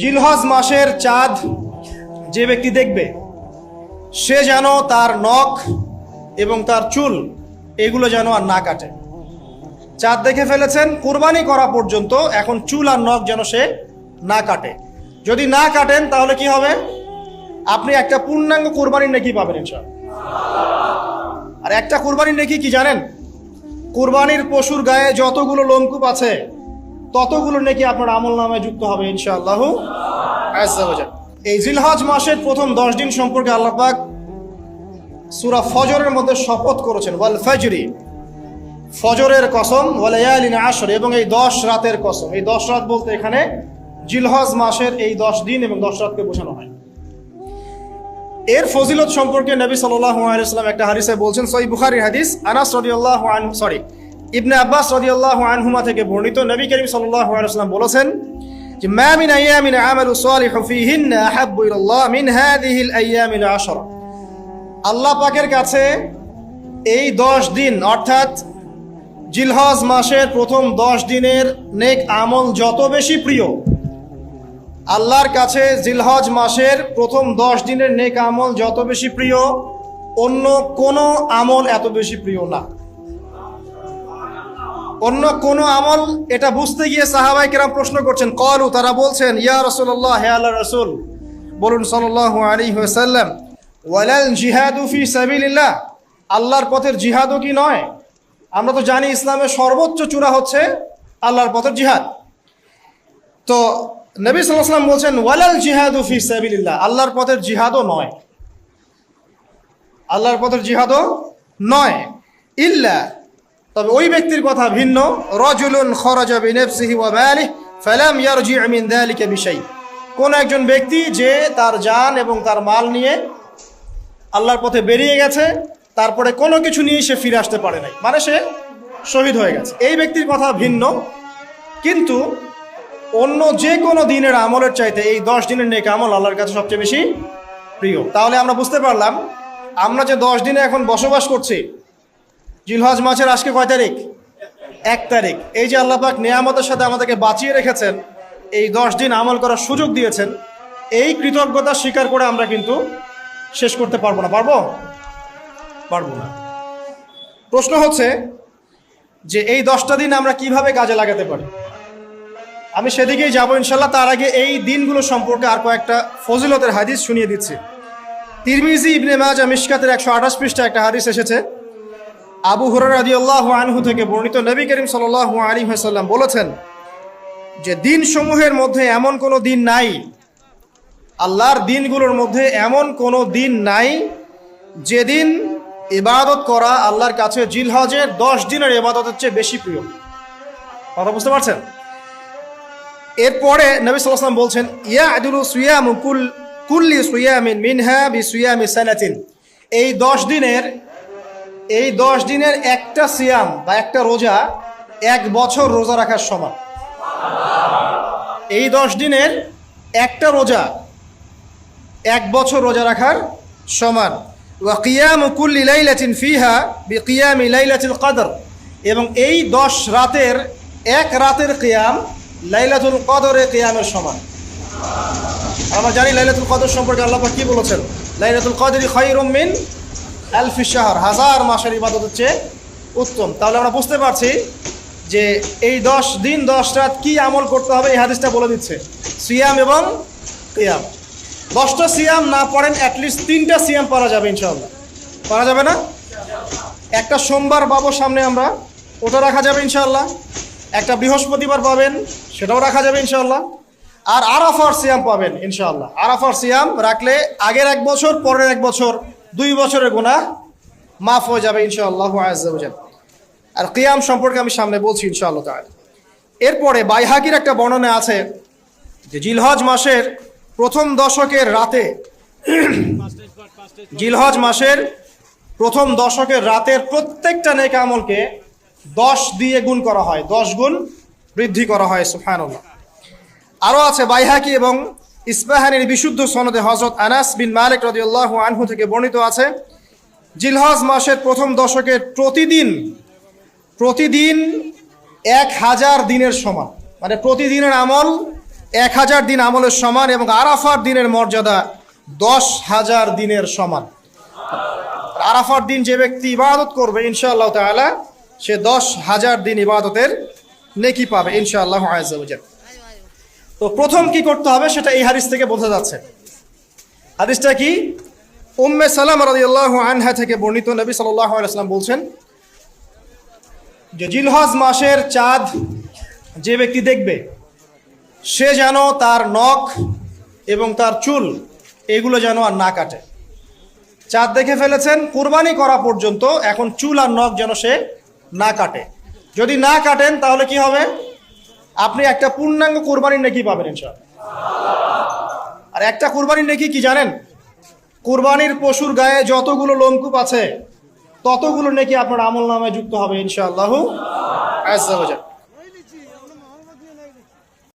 জিলহজ মাসের চাঁদ যে ব্যক্তি দেখবে সে যেন তার নখ এবং তার চুল এগুলো যেন আর না কাটে। চাঁদ দেখে ফেলেছেন, কুরবানি করা পর্যন্ত এখন চুল আর নখ যেন সে না কাটে। যদি না কাটেন তাহলে কি হবে? আপনি একটা পূর্ণাঙ্গ কুরবানির নেকি পাবেন ইনশাআল্লাহ। আর একটা কুরবানির নেকি কি জানেন? কুরবানির পশুর গায়ে যতগুলো লোমকূপ আছে ততগুলো নেকি আপনার আমল নামায় যুক্ত হবে ইনশাআল্লাহ আজ্জা ওয়া জাল। এই জিলহজ মাসের প্রথম 10 দিন সম্পর্কে আল্লাহ পাক সূরা ফজরের মধ্যে শপথ করেছেন, ওয়াল ফজরি, ফজরের কসম, ওয়া লায়ালিন আশর, এবং এই 10 রাতের কসম। এই 10 রাত বলতে এখানে জিলহজ মাসের এই 10 দিন এবং 10 রাতকে বোঝানো হয়। এর ফজিলত সম্পর্কে নবী সাল্লাল্লাহু আলাইহি ওয়াসাল্লাম একটা হাদিসে বলছেন, সহিহ বুখারীর হাদিস, আনাস রাদিয়াল্লাহু আনহু ইবনে আব্বাস রাদিয়াল্লাহু আনহুমা থেকে বর্ণিত, নবী করিম সাল্লাল্লাহু আলাইহি ওয়াসাল্লাম বলেছেন যে মা মিন আইয়ামিন আমালু সালিহু ফীহিন্না আহাব্বু ইলাল্লাহ মিন হাযিহিল আইয়ামিল 10। আল্লাহ পাকের কাছে এই 10 দিন অর্থাৎ জিলহজ মাসের প্রথম 10 দিনের নেক আমল যত বেশি প্রিয়, আল্লাহর কাছে জিলহজ মাসের প্রথম 10 দিনের নেক আমল যত বেশি প্রিয়, অন্য কোনো আমল এত বেশি প্রিয় না। অন্য কোন আমল, এটা বুঝতে গিয়ে সাহাবায়ে কেরাম প্রশ্ন করছেন, ক্বালু, তারা বলছেন, ইয়া রাসূলুল্লাহ, হে আল্লাহর রাসূল, বলুন সাল্লাল্লাহু আলাইহি ওয়াসাল্লাম, ওয়ালাল জিহাদু ফি সাবিলিল্লাহ, আল্লাহর পথের জিহাদও কি নয়? আমরা তো জানি ইসলামের সর্বোচ্চ চূড়া হচ্ছে আল্লাহর পথের জিহাদ। তো নবী সাল্লাল্লাহু আলাইহি ওয়াসাল্লাম বলছেন, ওয়ালাল জিহাদু ফি সাবিলিল্লাহ, আল্লাহর পথের জিহাদও নয়, আল্লাহর পথের জিহাদও নয়, ইল্লা, তবে ওই ব্যক্তির কথা ভিন্ন, রাজুলুন খারাজা বিনাফসিহি ওয়া মালিহি ফালাম ইয়ারজি' মিন যালিকা বিশাই, কোন একজন ব্যক্তি যে তার জান এবং তার মাল নিয়ে আল্লাহর পথে বেরিয়ে গেছে, তারপরে কোনো কিছু নিয়ে সে ফিরে আসতে পারে নাই, মানে সে শহীদ হয়ে গেছে, এই ব্যক্তির কথা ভিন্ন। কিন্তু অন্য যে কোনো দিনের আমলের চাইতে এই 10 দিনের নেক আমল আল্লাহর কাছে সবচেয়ে বেশি প্রিয়। তাহলে আমরা বুঝতে পারলাম, আমরা যে 10 দিনে এখন বসবাস করছি, জিলহজ মাসের আজকে কয় তারিখ? 1 তারিখ। এই যে আল্লাহ পাক নিয়ামতের সাথে আমাদেরকে বাঁচিয়ে রেখেছেন, এই 10 দিন আমল করার সুযোগ দিয়েছেন, এই কৃতজ্ঞতা স্বীকার করে আমরা কিন্তু শেষ করতে পারবো না। পারবো না। প্রশ্ন হচ্ছে যে এই 10টা দিন আমরা কিভাবে কাজে লাগাতে পারি। আমি সেদিকেই যাবো ইনশাল্লাহ। তার আগে এই দিনগুলো সম্পর্কে আর কয়েকটা ফজিলতের হাদিস শুনিয়ে দিচ্ছি। তিরমিজি, ইবনে মাজাহ, মিশকাতের 128 পৃষ্ঠা একটা হাদিস এসেছে, আবু হুরায়রা রাদিয়াল্লাহু আনহু থেকে বর্ণিত, নবী করিম সাল্লাল্লাহু আলাইহি ওয়াসাল্লাম বলেছেন যে দিনসমূহের মধ্যে এমন কোনো দিন নাই, আল্লাহর দিনগুলোর মধ্যে এমন কোনো দিন নাই যেদিন ইবাদত করা আল্লাহর কাছে জিলহজের 10 দিনের ইবাদতের চেয়ে বেশি প্রিয়। কথা বুঝতে পারছেন? এরপরে নবী সাল্লাল্লাহু আলাইহি ওয়াসাল্লাম বলছেন, ইয়াদুলু সিয়ামু কুল্লি সিয়ামিন মিনহা বিসিয়ামি সানাতিন, এই 10 দিনের একটা সিয়াম বা একটা রোজা 1 বছর রোজা রাখার সমান। এই 10 দিনের একটা রোজা 1 বছর রোজা রাখার সমান। ওয়া কিয়ামু কুল্লি লাইলাতিন ফিহা বিকিয়ামি লাইলাতুল কদর, এবং এই 10 রাতের এক রাতের কিয়াম লাইলাতুল কদরের কিয়ামের সমান। আমরা জানি লাইলাতুল কদর সম্পর্কে আল্লাহ পাক কি বলেছেন, লাইলাতুল কদরি খায়রুম মিন আলফি শাহর, 1000 মাসের ইবাদতের চেয়ে উত্তম। তাহলে আমরা বুঝতে পারছি যে এই 10 দিন 10 রাত কি আমল করতে হবে, এই হাদিসটা বলে দিচ্ছে, সিয়াম এবং কিয়াম। 10টা সিয়াম না পড়েন, অ্যাটলিস্ট 3টা সিয়াম পড়া যাবে ইনশাআল্লাহ। পড়া যাবে না? একটা সোমবার পাবো সামনে আমরা, ওটা রাখা যাবে ইনশাআল্লাহ। একটা বৃহস্পতিবার পাবেন, সেটাও রাখা যাবে ইনশাআল্লাহ। আর আরাফার সিয়াম পাবেন ইনশাআল্লাহ। আরাফার সিয়াম রাখলে আগের 1 বছর, পরের 1 বছর, 2 বছরের গুনাহ মাফ হয়ে যাবে ইনশাআল্লাহ আজ্জা ওয়া জাল। আর কিয়াম সম্পর্কে আমি সামনে বলছি ইনশাআল্লাহ তাআলা। এরপরে বাইহাকির একটা বর্ণনা আছে যে জিলহজ মাসের প্রথম দশকের রাতে, জিলহজ মাসের প্রথম দশকের রাতের প্রত্যেকটা নেক আমলকে 10 দিয়ে গুণ করা হয়, 10 গুণ বৃদ্ধি করা হয়। সুবহানাল্লাহ। আরও আছে বাইহাকি এবং ইসবাহানির বিশুদ্ধ সনদে হযরত আনাস বিন মালিক রাদিয়াল্লাহু আনহু থেকে বর্ণিত আছে, জিলহজ মাসের প্রথম দশকের প্রতিদিন 1000 দিনের সমান, মানে প্রতিদিনের আমল 1000 দিন আমলের সমান, এবং আরাফার দিনের মর্যাদা 10,000 দিনের সমান। আরাফার দিন যে ব্যক্তি ইবাদত করবে ইনশাআল্লাহ তাআলা সে 10,000 দিন ইবাদতের নেকি পাবে ইনশাআল্লাহ আযজা ওয়া জাল। তো প্রথম কি করতে হবে সেটা এই হাদিস থেকে বোঝা যাচ্ছে। হাদিসটা কি? উম্মে সালামা রাদিয়াল্লাহু আনহা থেকে বর্ণিত, নবী সাল্লাল্লাহু আলাইহি ওয়াসাল্লাম বলছেন যে জিলহজ মাসের চাঁদ যে ব্যক্তি দেখবে সে যেন তার নখ এবং তার চুল এগুলো যেন আর না কাটে। চাঁদ দেখে ফেলেছেন, কুরবানি করা পর্যন্ত এখন চুল আর নখ যেন সে না কাটে। যদি না কাটেন তাহলে কি হবে? আপনি একটা পূর্ণাঙ্গ কুরবানির নেকি পাবেন ইনশাআল্লাহ। আর একটা কুরবানির নেকি কি জানেন? কুরবানির পশুর গায়ে যতগুলো লোমকূপ আছে ততগুলো নেকি আপনার আমল নামায় যুক্ত হবে ইনশাআল্লাহু আযজা ওয়া জাল।